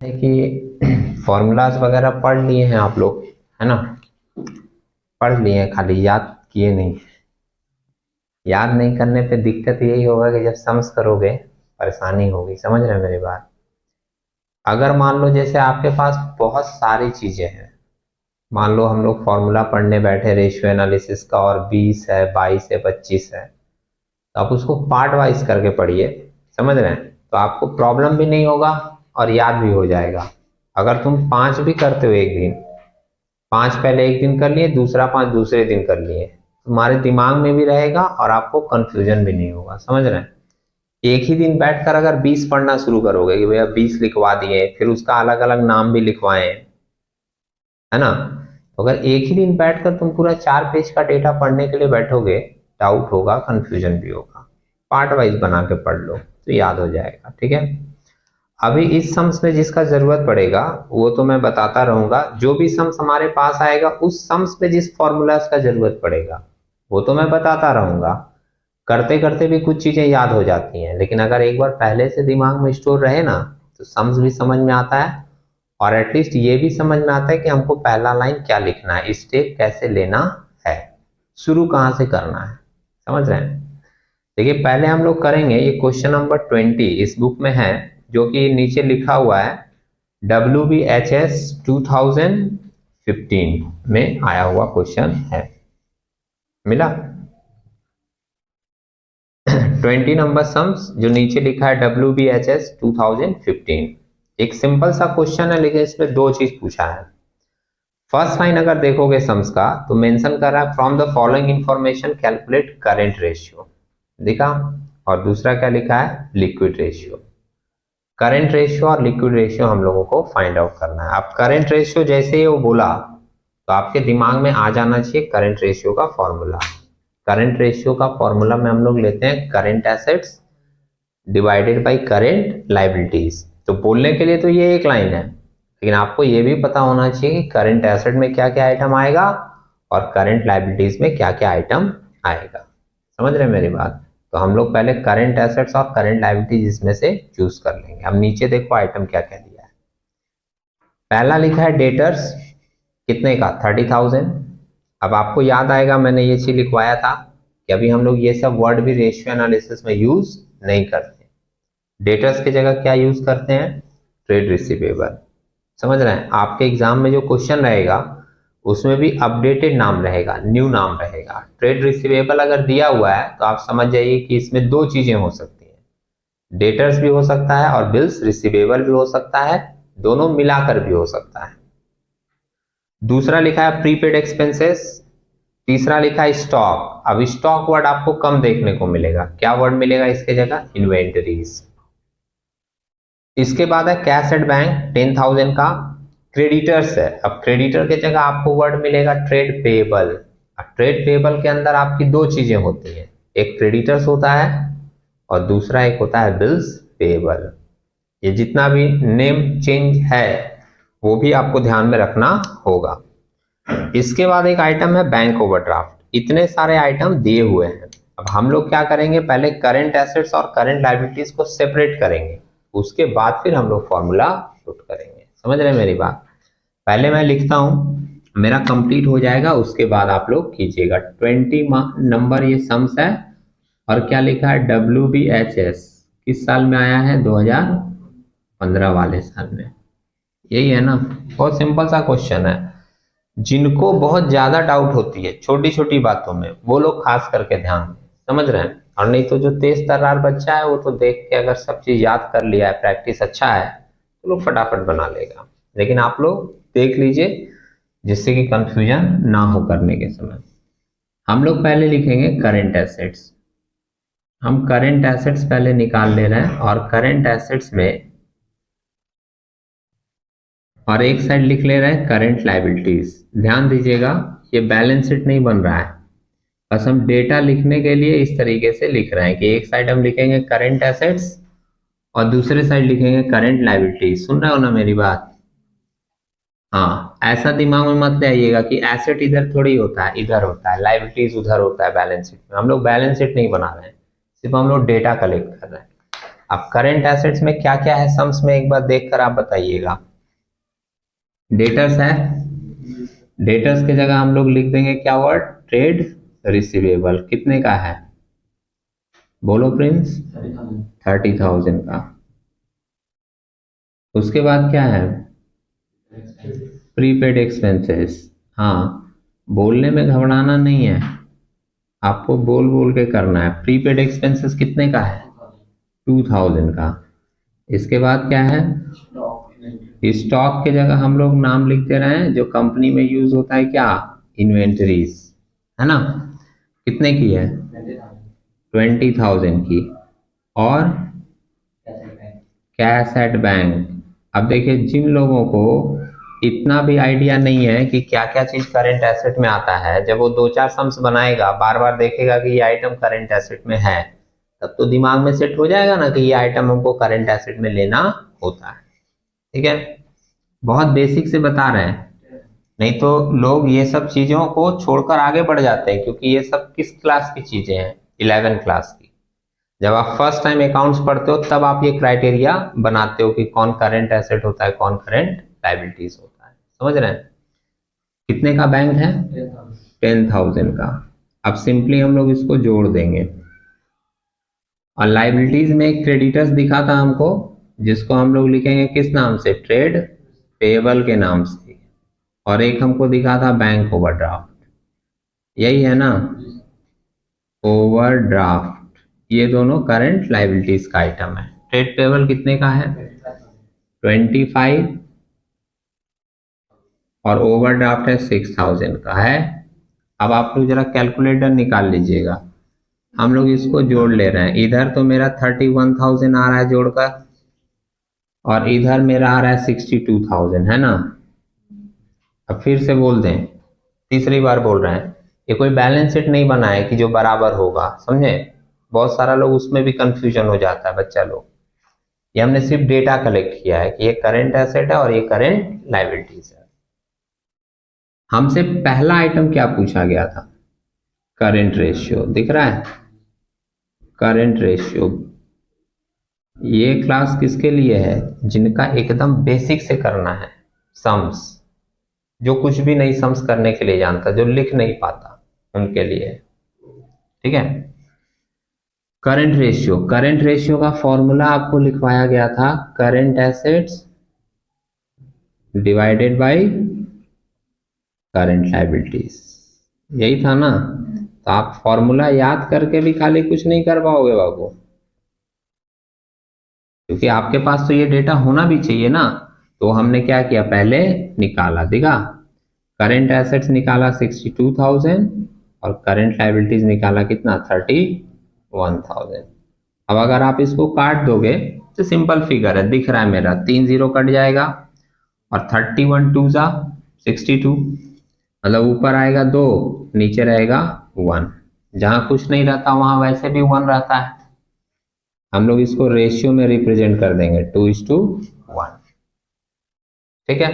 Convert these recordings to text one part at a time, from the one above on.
है कि फॉर्मूलाज वगैरह पढ़ लिए हैं आप लोग, है ना? पढ़ लिए हैं, खाली याद किए नहीं। याद नहीं करने पे दिक्कत यही होगा कि जब सम्स करोगे परेशानी होगी। समझ रहे हैं मेरी बात? अगर मान लो जैसे आपके पास बहुत सारी चीजें हैं, मान लो हम लोग फॉर्मूला पढ़ने बैठे रेशियो एनालिसिस का और 20 है, 22 है, 25 है, तो आप उसको पार्ट वाइज करके पढ़िए। समझ रहे हैं? तो आपको प्रॉब्लम भी नहीं होगा और याद भी हो जाएगा। अगर तुम 5 भी करते हो एक दिन, 5 पहले एक दिन कर लिए, दूसरा 5 दूसरे दिन कर लिए, तुम्हारे दिमाग में भी रहेगा और आपको कंफ्यूजन भी नहीं होगा। समझ रहे हैं? एक ही दिन बैठकर अगर 20 पढ़ना शुरू करोगे कि भैया 20 लिखवा दिए, फिर उसका अलग अलग नाम भी लिखवाएं, है ना? तो अगर एक ही दिन बैठकर तुम पूरा 4 पेज का डेटा पढ़ने के लिए बैठोगे, डाउट होगा, कंफ्यूजन भी होगा। पार्ट वाइज बना के पढ़ लो तो याद हो जाएगा। ठीक है? अभी इस सम्स में जिसका जरूरत पड़ेगा वो तो मैं बताता रहूंगा। जो भी सम्स हमारे पास आएगा उस सम्स में जिस फॉर्मूलाज का जरूरत पड़ेगा वो तो मैं बताता रहूंगा। करते करते भी कुछ चीजें याद हो जाती हैं, लेकिन अगर एक बार पहले से दिमाग में स्टोर रहे ना तो सम्स भी समझ में आता है और एटलीस्ट ये भी समझ में आता है कि हमको पहला लाइन क्या लिखना है, स्टेप कैसे लेना है, शुरू कहाँ से करना है। समझ रहे हैं? देखिए पहले हम लोग करेंगे ये क्वेश्चन नंबर 20 इस बुक में है, जो कि नीचे लिखा हुआ है WBHS 2015 में आया हुआ क्वेश्चन है। मिला? 20 नंबर सम्स जो नीचे लिखा है WBHS 2015, एक सिंपल सा क्वेश्चन है लेकिन इसमें दो चीज पूछा है। फर्स्ट लाइन अगर देखोगे सम्स का तो मेंशन कर रहा है from the following information calculate current ratio, देखा? और दूसरा क्या लिखा है? Liquid ratio. करंट रेशियो और लिक्विड रेशियो हम लोगों को फाइंड आउट करना है। अब करंट रेशियो जैसे ही वो बोला तो आपके दिमाग में आ जाना चाहिए करंट रेशियो का फॉर्मूला। करंट रेशियो का फॉर्मूला में हम लोग लेते हैं current assets divided by current liabilities. तो बोलने के लिए तो ये एक लाइन है, लेकिन आपको ये भी पता होना चाहिए कि करंट एसेट में क्या क्या आइटम आएगा और करंट लायबिलिटीज में क्या क्या आइटम आएगा। समझ रहे हैं मेरी बात? तो हम लोग पहले करंट एसेट्स और करंट लायबिलिटीज इसमें से चूज कर लेंगे। अब नीचे देखो आइटम क्या क्या दिया है। पहला लिखा है डेटर्स, कितने का? 30,000। अब आपको याद आएगा मैंने ये चीज लिखवाया था कि अभी हम लोग ये सब वर्ड भी रेशियो एनालिसिस में यूज नहीं करते। डेटर्स की जगह क्या यूज करते हैं? Trade receivable. समझ रहे हैं? आपके एग्जाम में जो क्वेश्चन रहेगा उसमें भी अपडेटेड नाम रहेगा, न्यू नाम रहेगा। ट्रेड रिसीवेबल अगर दिया हुआ है तो आप समझ जाइए कि इसमें दो चीजें हो सकती हैं, डेटर्स भी हो सकता है और बिल्स रिसीवेबल भी हो सकता है, दोनों मिलाकर भी हो सकता है। दूसरा लिखा है प्रीपेड एक्सपेंसेस, तीसरा लिखा है स्टॉक। अब स्टॉक वर्ड आपको कम देखने को मिलेगा, क्या वर्ड मिलेगा इसके जगह? इन्वेंटरीज। इसके बाद है कैश एट बैंक 10,000 का। क्रेडिटर्स है, अब क्रेडिटर के जगह आपको वर्ड मिलेगा ट्रेड पेएबल। ट्रेड पेएबल के अंदर आपकी दो चीजें होती हैं, एक क्रेडिटर्स होता है और दूसरा एक होता है बिल्स पेएबल। ये जितना भी नेम चेंज है वो भी आपको ध्यान में रखना होगा। इसके बाद एक आइटम है बैंक ओवरड्राफ्ट। इतने सारे आइटम दिए हुए हैं। अब हम लोग क्या करेंगे, पहले करंट एसेट्स और करंट लायबिलिटीज को सेपरेट करेंगे, उसके बाद फिर हम लोग फॉर्मूला पुट करेंगे। समझ रहे हैं मेरी बात? पहले मैं लिखता हूं, मेरा कंप्लीट हो जाएगा, उसके बाद आप लोग कीजिएगा। 20 नंबर ये सम्स है और क्या लिखा है? WBHS किस साल में आया है? 2015 वाले साल में। यही है ना? बहुत सिंपल सा क्वेश्चन है। जिनको बहुत ज्यादा डाउट होती है छोटी छोटी बातों में वो लोग खास करके ध्यान दें। समझ रहे हैं? और नहीं तो जो तेज तर्रार बच्चा है वो तो देख के अगर सब चीज याद कर लिया है, प्रैक्टिस अच्छा है तो लोग फटाफट बना लेगा। लेकिन आप लोग देख लीजिए जिससे कि कंफ्यूजन ना हो करने के समय। हम लोग पहले लिखेंगे करंट एसेट्स। हम करंट एसेट्स पहले निकाल ले रहे हैं और करंट एसेट्स में और एक साइड लिख ले रहे हैं करंट लायबिलिटीज। ध्यान दीजिएगा ये बैलेंस शीट नहीं बन रहा है, बस हम डेटा लिखने के लिए इस तरीके से लिख रहे हैं कि एक साइड हम लिखेंगे करंट एसेट्स और दूसरे साइड लिखेंगे करंट लायबिलिटीज। सुन रहे हो ना मेरी बात? हाँ, ऐसा दिमाग में मत ले आइएगा कि एसेट इधर थोड़ी होता है, इधर होता है, लायबिलिटीज उधर होता है बैलेंस शीट में। हम लोग बैलेंस शीट नहीं बना रहे हैं, सिर्फ हम लोग डेटा कलेक्ट कर रहे हैं। अब करंट एसेट्स में क्या क्या है सम्स में एक बार देखकर आप बताइएगा। डेटर्स है, डेटर्स की जगह हम लोग लिख देंगे क्या वर्ड, ट्रेड रिसीवेबल। कितने का है बोलो प्रिंस, 30,000 का। उसके बाद क्या है, प्रीपेड एक्सपेंसेस। हाँ, बोलने में घबराना नहीं है, आपको बोल बोल के करना है। प्रीपेड एक्सपेंसेस कितने का है, 2000 का। इसके बाद क्या है, स्टॉक की जगह हम लोग नाम लिखते रहे हैं जो कंपनी में यूज होता है, क्या, इन्वेंटरीज, है ना। कितने की है, 20,000 की। और कैश एट बैंक। अब देखिए, जिन लोगों को इतना भी आइडिया नहीं है कि क्या क्या चीज करंट एसेट में आता है, जब वो 2-4 सम्स बनाएगा, बार बार देखेगा कि ये आइटम करंट एसेट में है, तब तो दिमाग में सेट हो जाएगा ना कि ये आइटम हमको करंट एसेट में लेना होता है। ठीक है, बहुत बेसिक से बता रहे हैं, नहीं तो लोग ये सब चीजों को छोड़कर आगे बढ़ जाते हैं, क्योंकि ये सब किस क्लास की चीजें हैं, 11 क्लास की। जब आप फर्स्ट टाइम अकाउंट्स पढ़ते हो तब आप ये क्राइटेरिया बनाते हो कि कौन करंट एसेट होता है, कौन करंट लायबिलिटीज होता है। समझ रहे हैं। कितने का बैंक है, 10,000 का। अब सिंपली हम लोग इसको जोड़ देंगे। और लायबिलिटीज में एक क्रेडिटर्स दिखा था हमको, जिसको हम लोग लिखेंगे किस नाम से, ट्रेड पेएबल के नाम से। और एक हमको दिखा था बैंक ओवरड्राफ्ट, यही है ना, ओवरड्राफ्ट। ये दोनों करंट लायबिलिटीज का आइटम है। ट्रेड पेएबल कितने का है, 25, और ओवरड्राफ्ट है 6,000 का है। अब आप लोग जरा कैलकुलेटर निकाल लीजिएगा, हम लोग इसको जोड़ ले रहे हैं। इधर तो मेरा 31,000 आ रहा है जोड़कर, और इधर मेरा आ रहा है 62,000, है ना। अब फिर से बोल दें, तीसरी बार बोल रहे हैं, ये कोई बैलेंस शीट नहीं बना है कि जो बराबर होगा, समझे। बहुत सारा लोग उसमें भी कंफ्यूजन हो जाता है बच्चा लोग। ये हमने सिर्फ डेटा कलेक्ट किया है कि ये करंट एसेट है और ये करंट लायबिलिटीज है। हमसे पहला आइटम क्या पूछा गया था, करंट रेशियो। दिख रहा है, करंट रेशियो। ये क्लास किसके लिए है, जिनका एकदम बेसिक से करना है सम्स, जो कुछ भी नहीं सम्स करने के लिए जानता, जो लिख नहीं पाता, उनके लिए। ठीक है, करंट रेशियो। करंट रेशियो का फॉर्मूला आपको लिखवाया गया था, current assets divided by current liabilities, यही था ना। तो आप फॉर्मूला याद करके भी खाली कुछ नहीं कर पाओगे बाबू, क्योंकि आपके पास तो ये डेटा होना भी चाहिए ना। तो हमने क्या किया, पहले निकाला, दिखा, करंट एसेट्स निकाला 62,000 और करंट लायबिलिटीज निकाला कितना, 31,000। अब अगर आप इसको काट दोगे तो सिंपल फिगर है, दिख रहा है मेरा, 3 0 कट जाएगा और 31 2 जा 62, मतलब ऊपर आएगा 2, नीचे रहेगा 1। जहां कुछ नहीं रहता वहां वैसे भी 1 रहता है। हम लोग इसको रेशियो में रिप्रेजेंट कर देंगे, 2:1। ठीक है,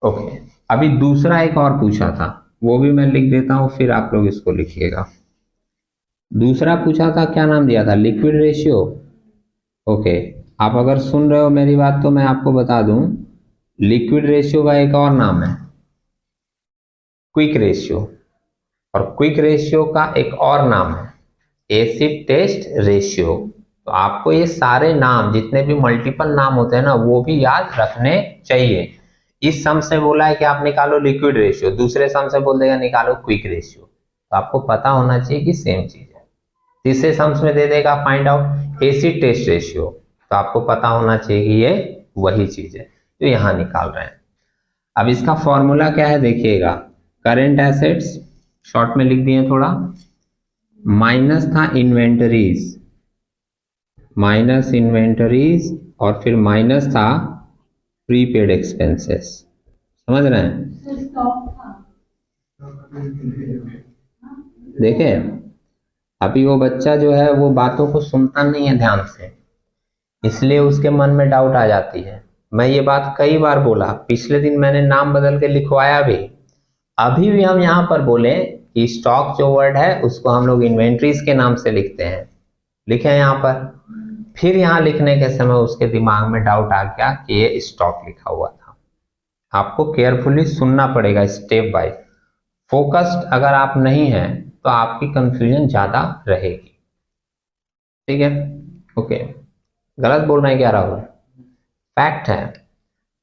ओके। अभी दूसरा एक और पूछा था, वो भी मैं लिख देता हूं, फिर आप लोग इसको लिखिएगा। दूसरा पूछा था, क्या नाम दिया था, लिक्विड रेशियो। ओके, आप अगर सुन रहे हो मेरी बात तो मैं आपको बता दूं, लिक्विड रेशियो का एक और नाम है क्विक रेशियो, और क्विक रेशियो का एक और नाम है एसिड टेस्ट रेशियो। तो आपको ये सारे नाम, जितने भी मल्टीपल नाम होते हैं ना, वो भी याद रखने चाहिए। इस सम से बोला है कि आप निकालो लिक्विड रेशियो, दूसरे सम से बोल देगा निकालो क्विक रेशियो, तो आपको पता होना चाहिए कि सेम चीज है। तीसरे सम्स में दे देगा find out acid test ratio, तो आपको पता होना चाहिए कि ये वही चीज है जो यहाँ निकाल रहे हैं। अब इसका फॉर्मूला क्या है देखिएगा, करंट एसेट्स शॉर्ट में लिख दिए थोड़ा, माइनस था इन्वेंटरीज, माइनस इन्वेंटरीज, और फिर माइनस था प्रीपेड एक्सपेंसेस। समझ रहे हैं, देखे। अभी वो बच्चा जो है वो बातों को सुनता नहीं है ध्यान से, इसलिए उसके मन में डाउट आ जाती है। मैं ये बात कई बार बोला, पिछले दिन मैंने नाम बदल के लिखवाया भी। अभी भी हम यहाँ पर बोले कि स्टॉक जो वर्ड है उसको हम लोग इन्वेंट्रीज के नाम से लिखते हैं, लिखे हैं यहाँ पर। फिर यहाँ लिखने के समय उसके दिमाग में डाउट आ गया कि ये स्टॉक लिखा हुआ था। आपको केयरफुली सुनना पड़ेगा स्टेप बाय। फोकस्ड अगर आप नहीं हैं तो आपकी कंफ्यूजन ज्यादा रहेगी। ठीक है, ओके। गलत बोल रहे हैं क्या राहुल? फैक्ट है,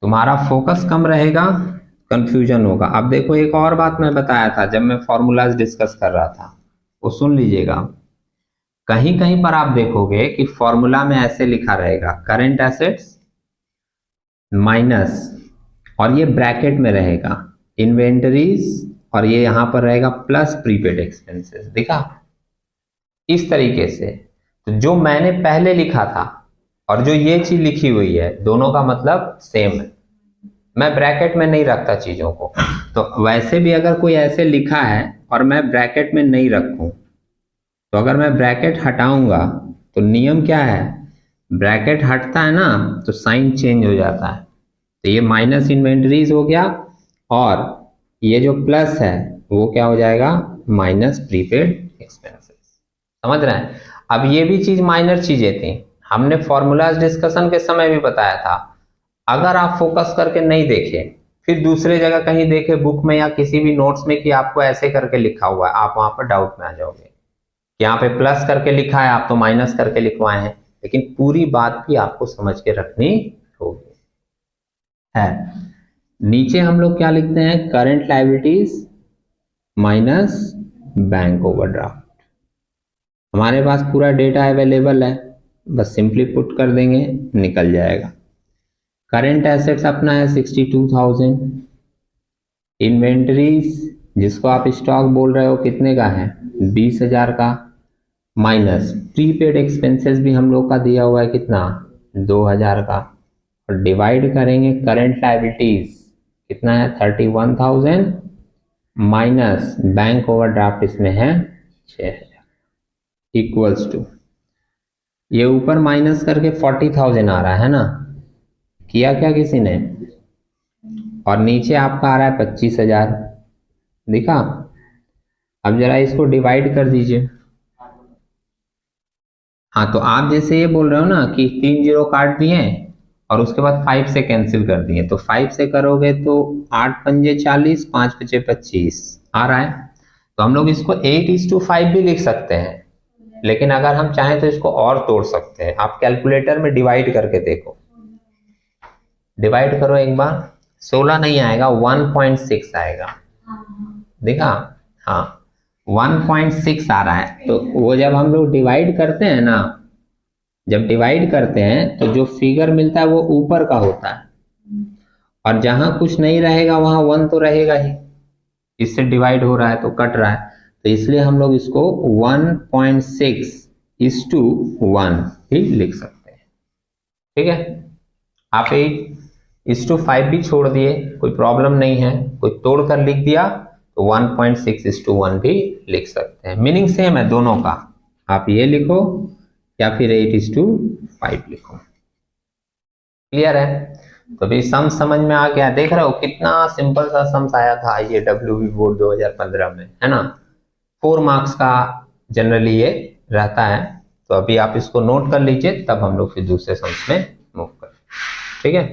तुम्हारा फोकस कम रहेगा, कंफ्यूजन होगा। अब देखो, एक और बात मैं बताया था जब मैं फॉर्मूलाज डिस्कस कर रहा था, वो सुन लीजिएगा। कहीं कहीं पर आप देखोगे कि फॉर्मूला में ऐसे लिखा रहेगा करंट एसेट्स माइनस, और ये ब्रैकेट में रहेगा इन्वेंटरीज, और ये यहां पर रहेगा प्लस प्रीपेड एक्सपेंसेस। देखा इस तरीके से। तो जो मैंने पहले लिखा था और जो ये चीज लिखी हुई है, दोनों का मतलब सेम है। मैं ब्रैकेट में नहीं रखता चीजों को। तो वैसे भी अगर कोई ऐसे लिखा है और मैं ब्रैकेट में नहीं रखूं, तो अगर मैं ब्रैकेट हटाऊंगा तो नियम क्या है, ब्रैकेट हटता है ना तो साइन चेंज हो जाता है। तो ये माइनस इन्वेंटरीज हो गया, और ये जो प्लस है वो क्या हो जाएगा, माइनस प्रीपेड एक्सपेंसेस। समझ रहे हैं? अब ये भी चीज माइनर चीजें थी, हमने फॉर्मूलाज डिस्कशन के समय भी बताया था। अगर आप फोकस करके नहीं देखे, फिर दूसरे जगह कहीं देखे बुक में या किसी भी नोट्स में कि आपको ऐसे करके लिखा हुआ है, आप वहां पर डाउट में आ जाओगे। यहाँ पे प्लस करके लिखा है, आप तो माइनस करके लिखवाए हैं। लेकिन पूरी बात भी आपको समझ के रखनी होगी है। नीचे हम लोग क्या लिखते हैं, current liabilities minus bank overdraft. हमारे पास पूरा डेटा अवेलेबल है, बस सिंपली पुट कर देंगे, निकल जाएगा। करंट एसेट्स अपना है 62,000, इन्वेंटरीज जिसको आप स्टॉक बोल रहे हो कितने का है, 20,000 का, माइनस प्रीपेड एक्सपेंसेस भी हम लोग का दिया हुआ है कितना, 2,000 का, और डिवाइड करेंगे करंट लायबिलिटीज कितना है 31,000, माइनस बैंक ओवरड्राफ्ट इसमें है 6,000, इक्वल्स टू, ये ऊपर माइनस करके 40,000 आ रहा है ना, किया क्या किसी ने, और नीचे आपका आ रहा है 25,000। दिखा? अब जरा इसको डिवाइड कर दीजिए। हाँ, तो आप जैसे ये बोल रहे हो ना कि 3 जीरो काट दिए और उसके बाद 5 से कैंसिल कर दिए, तो 5 से करोगे तो 8 पंजे 40, 5 पचे 25 आ रहा है। तो हम लोग इसको 8:5 भी लिख सकते हैं, लेकिन अगर हम चाहें तो इसको और तोड़ सकते हैं। आप कैलकुलेटर में डिवाइड करके देखो, डिवाइड करो एक बार, 16 नहीं आएगा, 1.6 आएगा। देखा? हाँ, 1.6 आ रहा है। तो वो जब हम लोग डिवाइड करते हैं ना, जब डिवाइड करते हैं तो जो फिगर मिलता है वो ऊपर का होता है, और जहां कुछ नहीं रहेगा वहां 1 तो रहेगा ही, इससे डिवाइड हो रहा है तो कट रहा है। तो इसलिए हम लोग इसको 1.6:1 भी लिख सकते हैं। ठीक है, आप 8:5 भी छोड़ दिए, कोई प्रॉब्लम नहीं है, कोई तोड़ कर लिख दिया तो 1.6:1 भी लिख सकते हैं। मीनिंग सेम है दोनों का, आप ये लिखो या फिर 8:5 लिखो। क्लियर है? तो भी सम समझ में आ गया। देख रहे हो कितना सिंपल सा सम्स आया था ये WB बोर्ड 2015 में, है ना। 4 मार्क्स का जनरली ये रहता है। तो अभी आप इसको नोट कर लीजिए, तब हम लोग फिर दूसरे सम्स में मूव करें। ठीक है।